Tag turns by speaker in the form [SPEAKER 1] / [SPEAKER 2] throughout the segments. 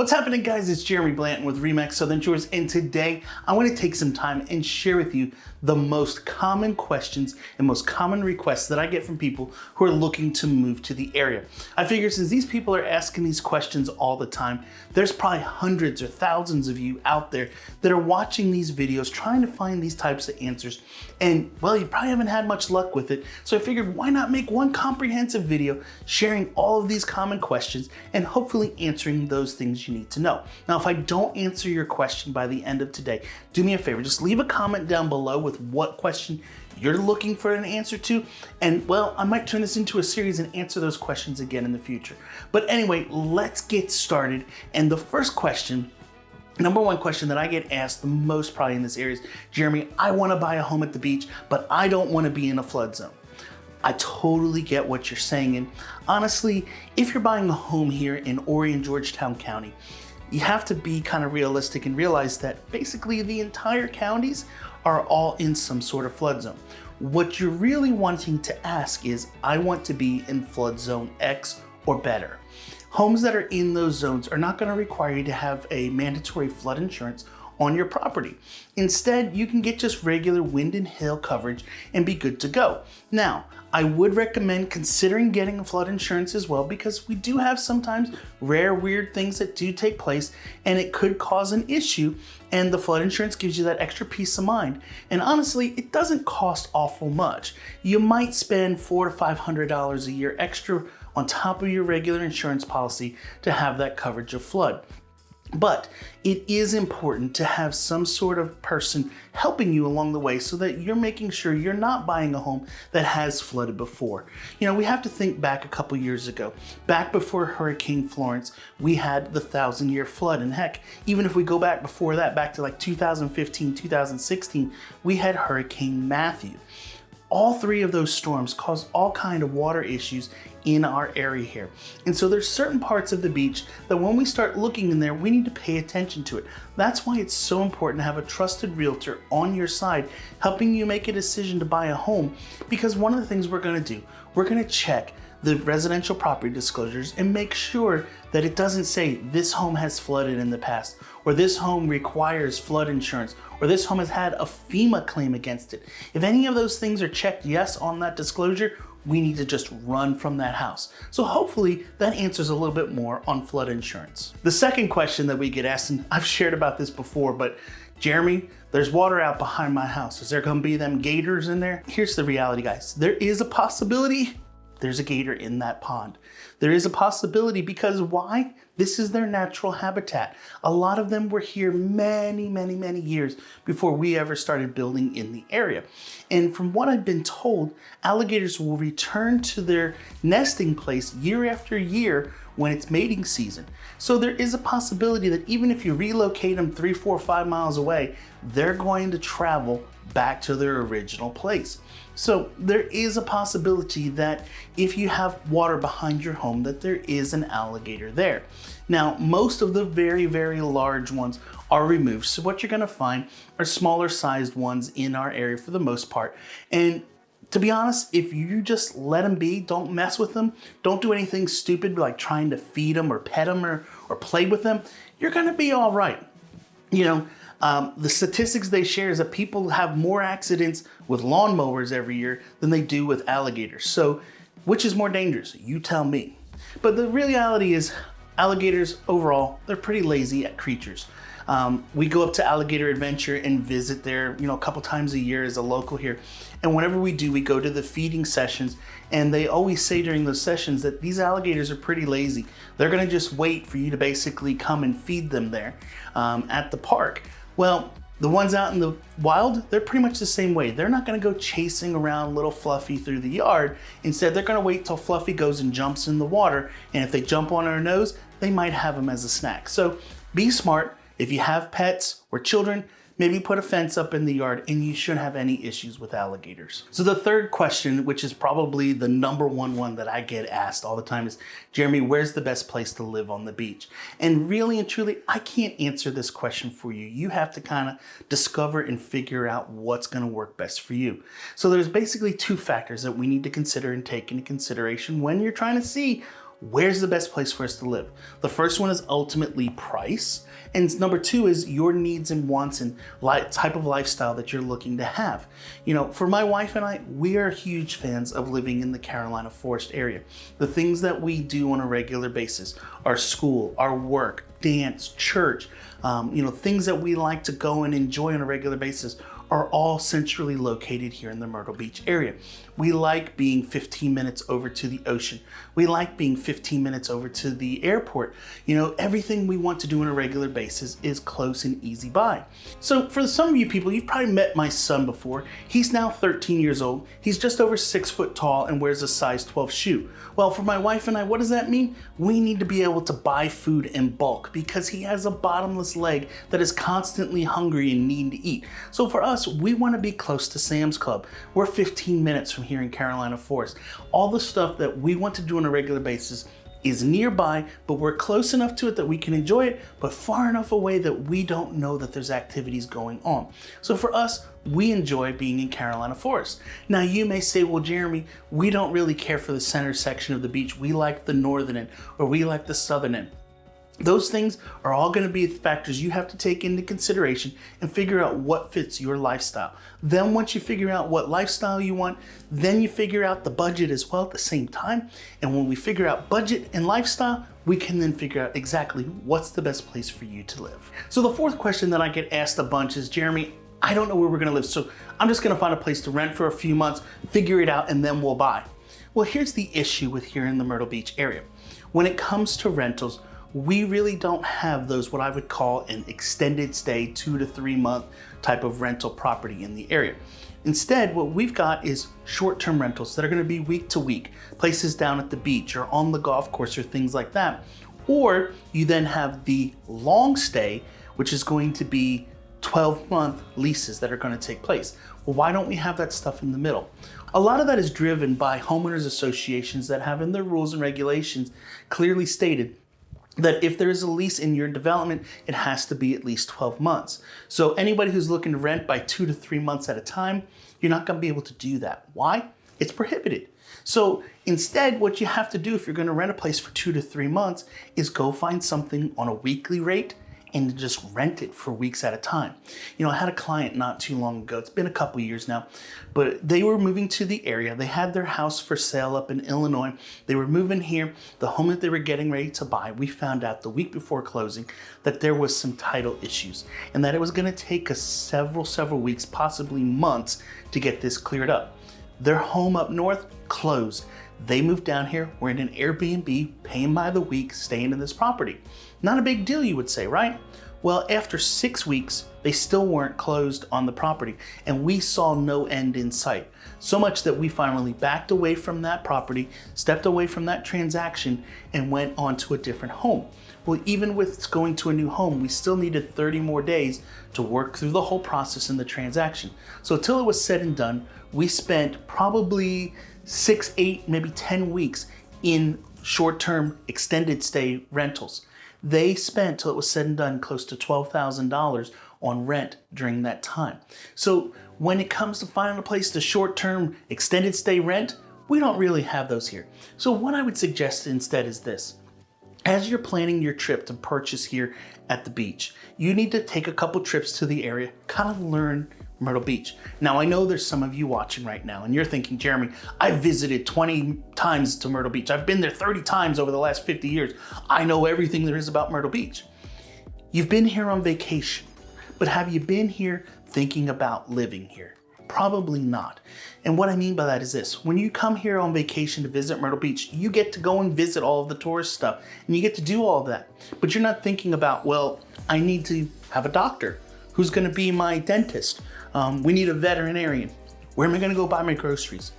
[SPEAKER 1] What's happening, guys? It's Jeremy Blanton with RE/MAX Southern Shores, and today I want to take some time and share with you the most common questions and most common requests that I get from people who are looking to move to the area. I figure since these people are asking these questions all the time, there's probably hundreds or thousands of you out there that are watching these videos trying to find these types of answers. And well, you probably haven't had much luck with it. So I figured, why not make one comprehensive video sharing all of these common questions and hopefully answering those things you need to know. Now, if I don't answer your question by the end of today, do me a favor, just leave a comment down below with what question you're looking for an answer to, and well, I might turn this into a series and answer those questions again in the future. But anyway, let's get started. And the first question, number one question that I get asked the most probably in this area is, Jeremy, I want to buy a home at the beach, but I don't want to be in a flood zone. I totally get what you're saying. And honestly, if you're buying a home here in Horry and Georgetown County, you have to be kind of realistic and realize that basically the entire counties are all in some sort of flood zone. What you're really wanting to ask is, I want to be in flood zone X or better. Homes that are in those zones are not going to require you to have a mandatory flood insurance on your property. Instead, you can get just regular wind and hail coverage and be good to go. Now, I would recommend considering getting a flood insurance as well, because we do have sometimes rare, weird things that do take place and it could cause an issue, and the flood insurance gives you that extra peace of mind. And honestly, it doesn't cost awful much. You might spend $400 to $500 a year extra on top of your regular insurance policy to have that coverage of flood. But it is important to have some sort of person helping you along the way so that you're making sure you're not buying a home that has flooded before. You know, we have to think back a couple years ago. Back before Hurricane Florence, we had the 1,000-year flood. And heck, even if we go back before that, back to like 2015, 2016, we had Hurricane Matthew. All three of those storms caused all kind of water issues in our area here. And so there's certain parts of the beach that when we start looking in there, we need to pay attention to it. That's why it's so important to have a trusted realtor on your side, helping you make a decision to buy a home. Because one of the things we're going to do, we're going to check the residential property disclosures and make sure that it doesn't say this home has flooded in the past, or this home requires flood insurance, or this home has had a FEMA claim against it. If any of those things are checked yes on that disclosure, we need to just run from that house. So hopefully that answers a little bit more on flood insurance. The second question that we get asked, and I've shared about this before, but Jeremy, there's water out behind my house. Is there gonna be them gators in there? Here's the reality, guys. There is a possibility there's a gator in that pond. There is a possibility, because why? This is their natural habitat. A lot of them were here many, many, many years before we ever started building in the area. And from what I've been told, alligators will return to their nesting place year after year when it's mating season. So there is a possibility that even if you relocate them 3, 4, 5 miles away, they're going to travel back to their original place. So there is a possibility that if you have water behind your home, that there is an alligator there. Now, most of the very, very large ones are removed. So what you're gonna find are smaller sized ones in our area for the most part. And to be honest, if you just let them be, don't mess with them, don't do anything stupid like trying to feed them or pet them or play with them, you're gonna be all right. You know, the statistics they share is that people have more accidents with lawnmowers every year than they do with alligators. So, which is more dangerous? You tell me. But the reality is, alligators overall, they're pretty lazy creatures. We go up to Alligator Adventure and visit there, a couple times a year as a local here. And whenever we do, we go to the feeding sessions, and they always say during those sessions that these alligators are pretty lazy. They're gonna just wait for you to basically come and feed them there at the park. Well, the ones out in the wild, they're pretty much the same way. They're not gonna go chasing around little Fluffy through the yard. Instead, they're gonna wait till Fluffy goes and jumps in the water, and if they jump on her nose, they might have them as a snack. So be smart. If you have pets or children, maybe put a fence up in the yard, and you shouldn't have any issues with alligators. So the third question, which is probably the number one that I get asked all the time, is, Jeremy, where's the best place to live on the beach? And really and truly, I can't answer this question for you. You have to kind of discover and figure out what's gonna work best for you. So there's basically two factors that we need to consider and take into consideration when you're trying to see where's the best place for us to live? The first one is ultimately price. And number two is your needs and wants and type of lifestyle that you're looking to have. You know, for my wife and I, we are huge fans of living in the Carolina Forest area. The things that we do on a regular basis, our school, our work, dance, church, things that we like to go and enjoy on a regular basis are all centrally located here in the Myrtle Beach area. We like being 15 minutes over to the ocean. We like being 15 minutes over to the airport. You know, everything we want to do on a regular basis is close and easy by. So for some of you people, you've probably met my son before. He's now 13 years old. He's just over 6 foot tall and wears a size 12 shoe. Well, for my wife and I, what does that mean? We need to be able to buy food in bulk because he has a bottomless leg that is constantly hungry and needing to eat. So for us, we want to be close to Sam's Club. We're 15 minutes from here in Carolina Forest. All the stuff that we want to do on a regular basis is nearby, but we're close enough to it that we can enjoy it, but far enough away that we don't know that there's activities going on. So for us, we enjoy being in Carolina Forest. Now you may say, well, Jeremy, we don't really care for the center section of the beach. We like the northern end, or we like the southern end. Those things are all going to be factors you have to take into consideration and figure out what fits your lifestyle. Then once you figure out what lifestyle you want, then you figure out the budget as well at the same time. And when we figure out budget and lifestyle, we can then figure out exactly what's the best place for you to live. So the fourth question that I get asked a bunch is, Jeremy, I don't know where we're going to live, so I'm just going to find a place to rent for a few months, figure it out, and then we'll buy. Well, here's the issue with here in the Myrtle Beach area. When it comes to rentals, we really don't have those, what I would call an extended stay, 2 to 3 month type of rental property in the area. Instead, what we've got is short-term rentals that are going to be week to week, places down at the beach or on the golf course or things like that. Or you then have the long stay, which is going to be 12-month leases that are going to take place. Well, why don't we have that stuff in the middle? A lot of that is driven by homeowners associations that have in their rules and regulations clearly stated that if there is a lease in your development, it has to be at least 12 months. So anybody who's looking to rent by 2 to 3 months at a time, you're not going to be able to do that. Why? It's prohibited. So instead, what you have to do if you're going to rent a place for 2 to 3 months is go find something on a weekly rate and just rent it for weeks at a time. You know, I had a client not too long ago, it's been a couple years now, but they were moving to the area. They had their house for sale up in Illinois. They were moving here. The home that they were getting ready to buy, we found out the week before closing that there was some title issues and that it was gonna take us several weeks, possibly months to get this cleared up. Their home up north closed. They moved down here, we're in an Airbnb, paying by the week, staying in this property. Not a big deal, you would say, right? Well, after 6 weeks, they still weren't closed on the property, and we saw no end in sight. So much that we finally backed away from that property, stepped away from that transaction, and went on to a different home. Well, even with going to a new home, we still needed 30 more days to work through the whole process in the transaction. So until it was said and done, we spent probably 6, 8, maybe 10 weeks in short-term extended stay rentals. They spent, till it was said and done, close to $12,000 on rent during that time. So when it comes to finding a place to short-term extended stay rent, we don't really have those here. So what I would suggest instead is this. As you're planning your trip to purchase here at the beach, you need to take a couple trips to the area, kind of learn Myrtle Beach. Now, I know there's some of you watching right now and you're thinking, Jeremy, I've visited 20 times to Myrtle Beach. I've been there 30 times over the last 50 years. I know everything there is about Myrtle Beach. You've been here on vacation, but have you been here thinking about living here? Probably not. And what I mean by that is this. When you come here on vacation to visit Myrtle Beach, you get to go and visit all of the tourist stuff and you get to do all of that. But you're not thinking about, well, I need to have a doctor. Who's going to be my dentist? We need a veterinarian. Where am I going to go buy my groceries?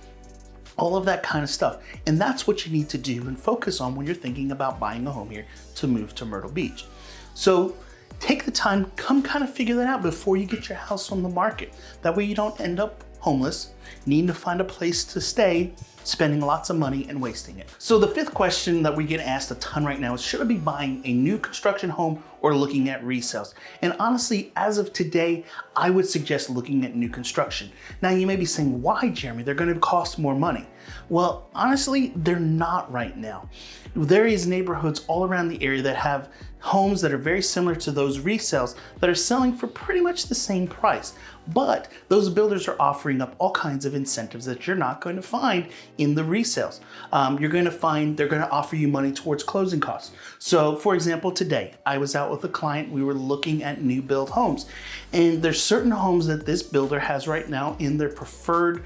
[SPEAKER 1] All of that kind of stuff. And that's what you need to do and focus on when you're thinking about buying a home here to move to Myrtle Beach. So take the time, come kind of figure that out before you get your house on the market. That way you don't end up homeless needing to find a place to stay, spending lots of money and wasting it. So the fifth question that we get asked a ton right now is, should I be buying a new construction home or looking at resales? And honestly, as of today, I would suggest looking at new construction. Now you may be saying, why, Jeremy? They're gonna cost more money. Well, honestly, they're not right now. There is neighborhoods all around the area that have homes that are very similar to those resales that are selling for pretty much the same price. But those builders are offering up all kinds of incentives that you're not going to find in the resales. You're going to find they're going to offer you money towards closing costs. So for example, today I was out with a client, we were looking at new build homes, and there's certain homes that this builder has right now in their preferred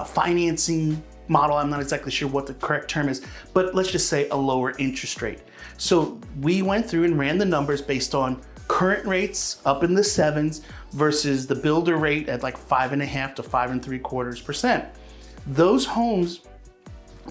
[SPEAKER 1] financing model. I'm not exactly sure what the correct term is, but let's just say a lower interest rate. So we went through and ran the numbers based on current rates up in the 7s versus the builder rate at like 5.5 to 5.75%. Those homes,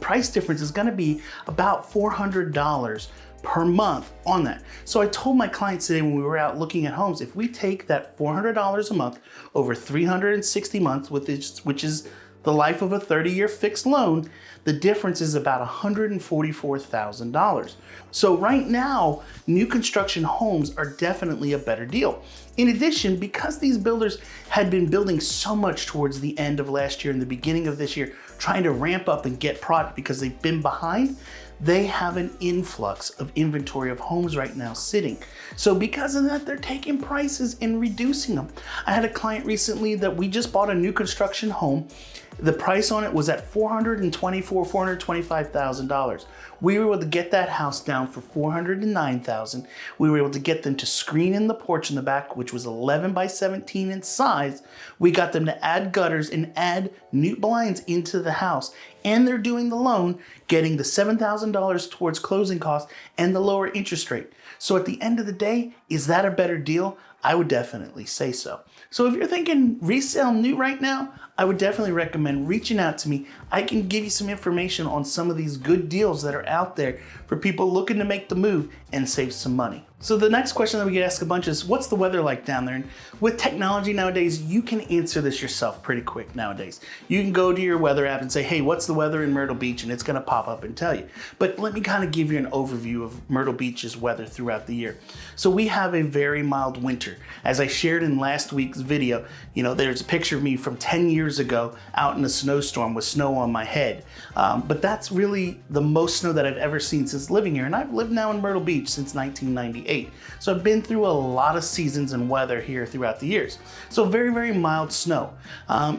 [SPEAKER 1] price difference is gonna be about $400 per month on that. So I told my clients today when we were out looking at homes, if we take that $400 a month over 360 months, which is the life of a 30-year fixed loan, the difference is about $144,000. So right now, new construction homes are definitely a better deal. In addition, because these builders had been building so much towards the end of last year and the beginning of this year, trying to ramp up and get product because they've been behind, they have an influx of inventory of homes right now sitting. So because of that, they're taking prices and reducing them. I had a client recently that we just bought a new construction home. The price on it was at $425,000. We were able to get that house down for $409,000. We were able to get them to screen in the porch in the back, which was 11 by 17 in size. We got them to add gutters and add new blinds into the house. And they're doing the loan, getting the $7,000 towards closing costs and the lower interest rate. So at the end of the day, is that a better deal? I would definitely say so. So if you're thinking resale new right now, I would definitely recommend reaching out to me. I can give you some information on some of these good deals that are out there for people looking to make the move and save some money. So the next question that we get asked a bunch is, what's the weather like down there? And with technology nowadays, you can answer this yourself pretty quick nowadays. You can go to your weather app and say, hey, what's the weather in Myrtle Beach? And it's gonna pop up and tell you. But let me kind of give you an overview of Myrtle Beach's weather throughout the year. So we have a very mild winter. As I shared in last week's video, there's a picture of me from 10 years ago out in a snowstorm with snow on my head. But that's really the most snow that I've ever seen since living here. And I've lived now in Myrtle Beach since 1998. So I've been through a lot of seasons and weather here throughout the years. So very, very mild snow.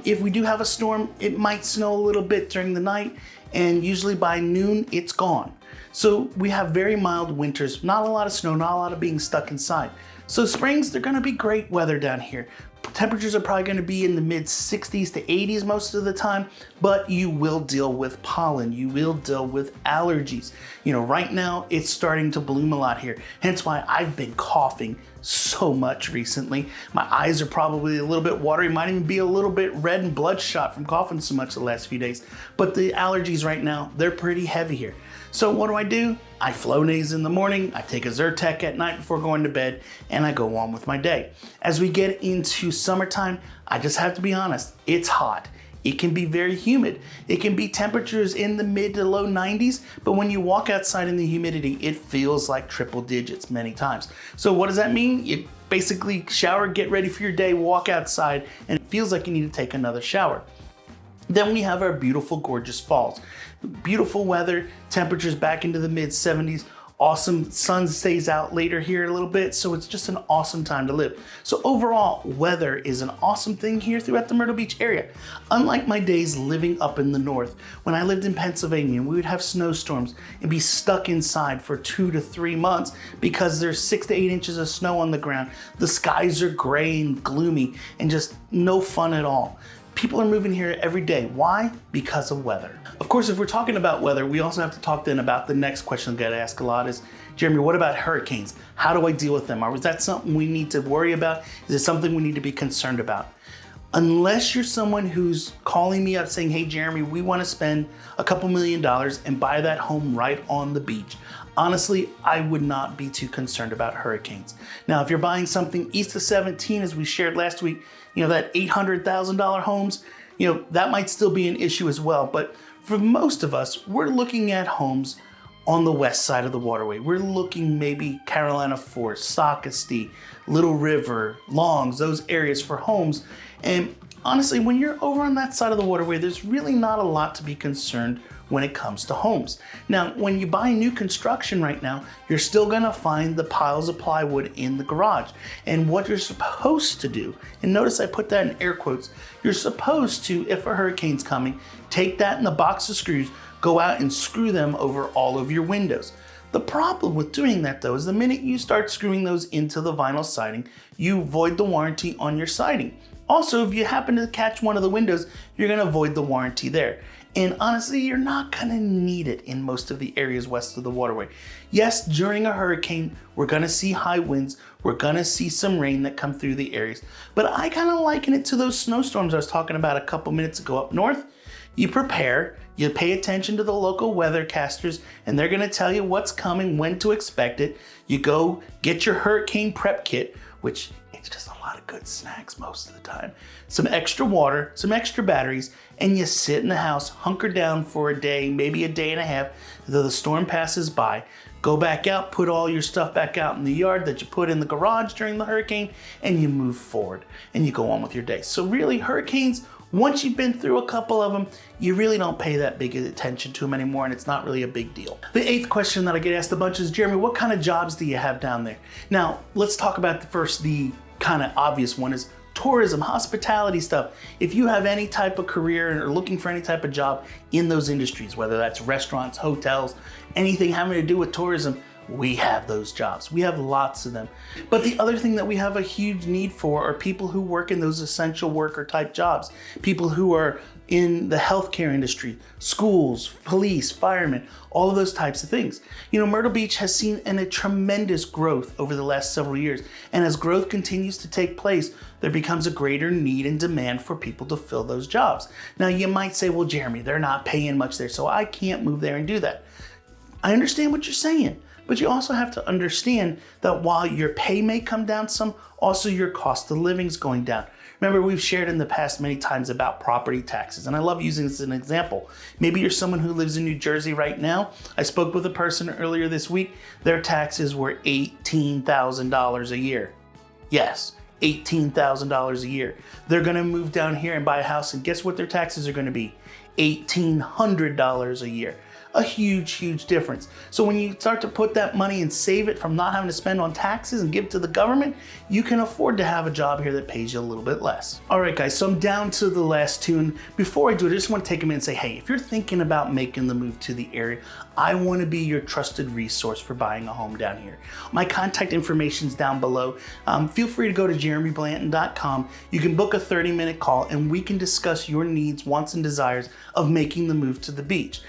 [SPEAKER 1] If we do have a storm, it might snow a little bit during the night, and usually by noon, it's gone. So we have very mild winters, not a lot of snow, not a lot of being stuck inside. So springs, they're gonna be great weather down here. Temperatures are probably gonna be in the mid 60s to 80s most of the time, but you will deal with pollen, you will deal with allergies. Right now it's starting to bloom a lot here, hence why I've been coughing so much recently. My eyes are probably a little bit watery, might even be a little bit red and bloodshot from coughing so much the last few days. But the allergies right now, they're pretty heavy here. So what do? I Flonase in the morning, I take a Zyrtec at night before going to bed, and I go on with my day. As we get into summertime, I just have to be honest, it's hot. It can be very humid. It can be temperatures in the mid to low 90s, but when you walk outside in the humidity, it feels like triple digits many times. So what does that mean? You basically shower, get ready for your day, walk outside, and it feels like you need to take another shower. Then we have our beautiful, gorgeous falls. Beautiful weather, temperatures back into the mid 70s. Awesome, sun stays out later here a little bit, so it's just an awesome time to live. So overall, weather is an awesome thing here throughout the Myrtle Beach area. Unlike my days living up in the north, when I lived in Pennsylvania, we would have snowstorms and be stuck inside for 2 to 3 months because there's 6 to 8 inches of snow on the ground. The skies are gray and gloomy and just no fun at all. People are moving here every day. Why? Because of weather. Of course, if we're talking about weather, we also have to talk then about the next question I get asked a lot is, Jeremy, what about hurricanes? How do I deal with them? Or is that something we need to worry about? Is it something we need to be concerned about? Unless you're someone who's calling me up saying, hey, Jeremy, we want to spend a couple $1 million and buy that home right on the beach. Honestly, I would not be too concerned about hurricanes. Now, if you're buying something east of 17, as we shared last week, that $800,000 homes, that might still be an issue as well. But for most of us, we're looking at homes on the west side of the waterway. We're looking maybe Carolina Forest, Sockasty, Little River, Longs, those areas for homes. And honestly, when you're over on that side of the waterway, there's really not a lot to be concerned when it comes to homes. Now, when you buy new construction right now, you're still gonna find the piles of plywood in the garage. And what you're supposed to do, and notice I put that in air quotes, you're supposed to, if a hurricane's coming, take that in the box of screws, go out and screw them over all of your windows. The problem with doing that though is the minute you start screwing those into the vinyl siding, you void the warranty on your siding. Also, if you happen to catch one of the windows, you're gonna void the warranty there. And honestly, you're not gonna need it in most of the areas west of the waterway. Yes, during a hurricane, we're gonna see high winds, we're gonna see some rain that come through the areas, but I kinda liken it to those snowstorms I was talking about a couple minutes ago up north. You prepare, you pay attention to the local weathercasters, and they're gonna tell you what's coming, when to expect it. You go get your hurricane prep kit, which it's just a lot of good snacks most of the time, some extra water, some extra batteries, and you sit in the house, hunker down for a day, maybe a day and a half, until the storm passes by. Go back out, put all your stuff back out in the yard that you put in the garage during the hurricane, and you move forward, and you go on with your day. So really, hurricanes, once you've been through a couple of them, you really don't pay that big attention to them anymore, and it's not really a big deal. The 8th question that I get asked a bunch is, Jeremy, what kind of jobs do you have down there? Now, let's talk about the kind of obvious one is tourism, hospitality stuff. If you have any type of career or looking for any type of job in those industries, whether that's restaurants, hotels, anything having to do with tourism, we have those jobs. We have lots of them. But the other thing that we have a huge need for are people who work in those essential worker type jobs. People who are in the healthcare industry, schools, police, firemen, all of those types of things. Myrtle Beach has seen a tremendous growth over the last several years. And as growth continues to take place, there becomes a greater need and demand for people to fill those jobs. Now you might say, well, Jeremy, they're not paying much there, so I can't move there and do that. I understand what you're saying. But you also have to understand that while your pay may come down some, also your cost of living is going down. Remember, we've shared in the past many times about property taxes, and I love using this as an example. Maybe you're someone who lives in New Jersey right now. I spoke with a person earlier this week. Their taxes were $18,000 a year. Yes, $18,000 a year. They're gonna move down here and buy a house, and guess what their taxes are gonna be? $1,800 a year. A huge, huge difference. So when you start to put that money and save it from not having to spend on taxes and give it to the government, you can afford to have a job here that pays you a little bit less. All right, guys, so I'm down to the last two. And before I do it, I just want to take a minute and say, hey, if you're thinking about making the move to the area, I want to be your trusted resource for buying a home down here. My contact information is down below. Feel free to go to jeremyblanton.com. You can book a 30-minute call and we can discuss your needs, wants, and desires of making the move to the beach.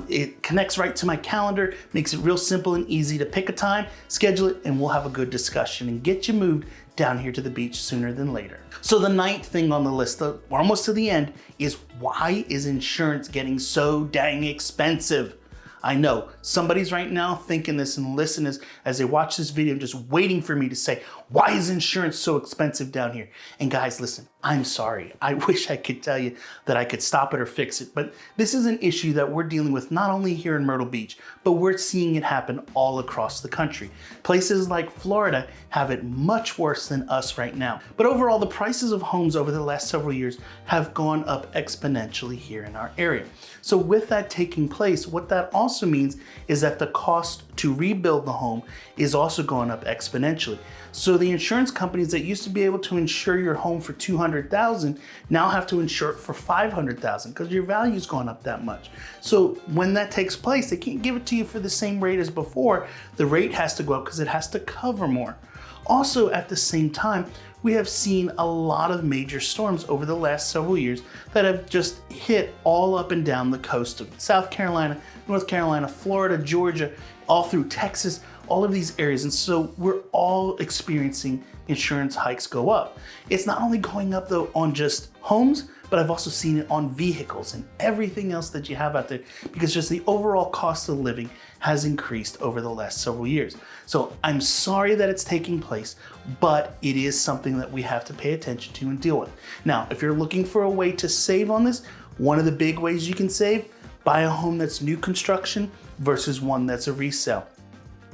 [SPEAKER 1] It connects right to my calendar, makes it real simple and easy to pick a time, schedule it, and we'll have a good discussion and get you moved down here to the beach sooner than later. So the 9th thing on the list, we're almost to the end, is why is insurance getting so dang expensive? I know somebody's right now thinking this and listening as they watch this video, just waiting for me to say, why is insurance so expensive down here? And guys, listen, I'm sorry. I wish I could tell you that I could stop it or fix it, but this is an issue that we're dealing with not only here in Myrtle Beach, but we're seeing it happen all across the country. Places like Florida have it much worse than us right now. But overall, the prices of homes over the last several years have gone up exponentially here in our area. So with that taking place, what that also means is that the cost to rebuild the home is also going up exponentially. So the insurance companies that used to be able to insure your home for $200,000 now have to insure it for $500,000 because your value's gone up that much. So when that takes place, they can't give it to you for the same rate as before. The rate has to go up because it has to cover more. Also, at the same time, we have seen a lot of major storms over the last several years that have just hit all up and down the coast of South Carolina, North Carolina, Florida, Georgia, all through Texas, all of these areas. And so we're all experiencing insurance hikes go up. It's not only going up though on just homes, but I've also seen it on vehicles and everything else that you have out there, because just the overall cost of living has increased over the last several years. So I'm sorry that it's taking place, but it is something that we have to pay attention to and deal with. Now, if you're looking for a way to save on this, one of the big ways you can save, buy a home that's new construction versus one that's a resale.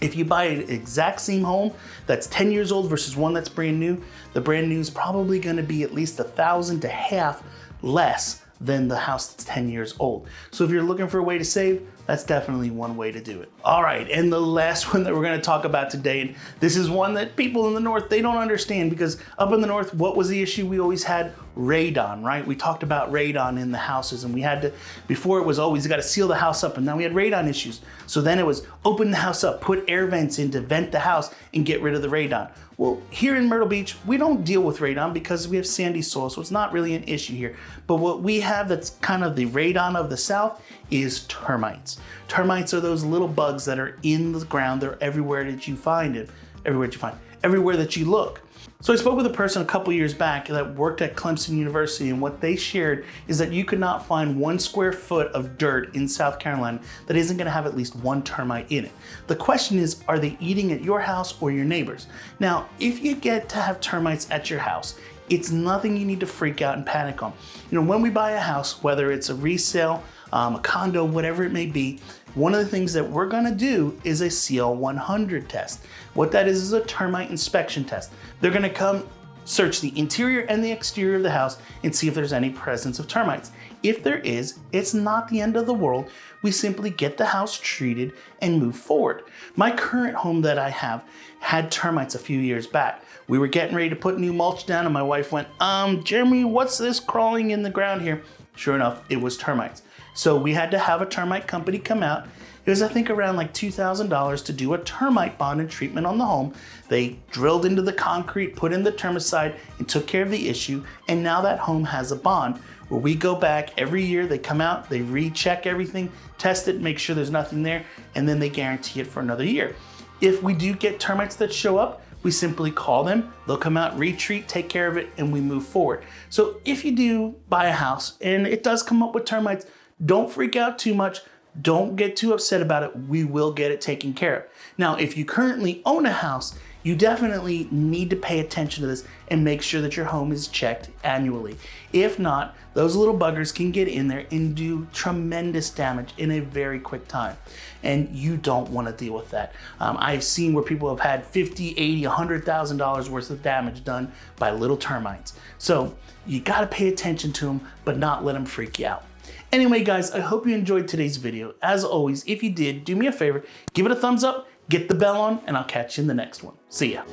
[SPEAKER 1] If you buy an exact same home that's 10 years old versus one that's brand new, the brand new is probably going to be at least $1,000 to half less than the house that's 10 years old. So if you're looking for a way to save, that's definitely one way to do it. All right, and the last one that we're gonna talk about today, and this is one that people in the North, they don't understand, because up in the North, what was the issue? We always had radon, right? We talked about radon in the houses, and we had to, before it was always, you gotta seal the house up, and now we had radon issues. So then it was open the house up, put air vents in to vent the house and get rid of the radon. Well, here in Myrtle Beach, we don't deal with radon because we have sandy soil, so it's not really an issue here. But what we have that's kind of the radon of the South is termites. Termites are those little bugs that are in the ground. They're everywhere that you find it, everywhere that you look. So I spoke with a person a couple years back that worked at Clemson University, and what they shared is that you could not find 1 square foot of dirt in South Carolina that isn't gonna have at least one termite in it. The question is, are they eating at your house or your neighbors? Now, if you get to have termites at your house, it's nothing you need to freak out and panic on. You know, when we buy a house, whether it's a resale, a condo, whatever it may be, one of the things that we're gonna do is a CL 100 test. What that is a termite inspection test. They're gonna come search the interior and the exterior of the house and see if there's any presence of termites. If there is, it's not the end of the world. We simply get the house treated and move forward. My current home that I have had termites a few years back. We were getting ready to put new mulch down and my wife went, Jeremy, what's this crawling in the ground here? Sure enough, it was termites. So we had to have a termite company come out. It was, I think, around like $2,000 to do a termite bond and treatment on the home. They drilled into the concrete, put in the termicide, and took care of the issue. And now that home has a bond where we go back every year. They come out, they recheck everything, test it, make sure there's nothing there, and then they guarantee it for another year. If we do get termites that show up, we simply call them, they'll come out, retreat, take care of it, and we move forward. So if you do buy a house and it does come up with termites, don't freak out too much. Don't get too upset about it. We will get it taken care of. Now, if you currently own a house, you definitely need to pay attention to this and make sure that your home is checked annually. If not, those little buggers can get in there and do tremendous damage in a very quick time. And you don't want to deal with that. I've seen where people have had $50, $80, $100,000 worth of damage done by little termites. So you got to pay attention to them, but not let them freak you out. Anyway, guys, I hope you enjoyed today's video. As always, if you did, do me a favor, give it a thumbs up, get the bell on, and I'll catch you in the next one. See ya.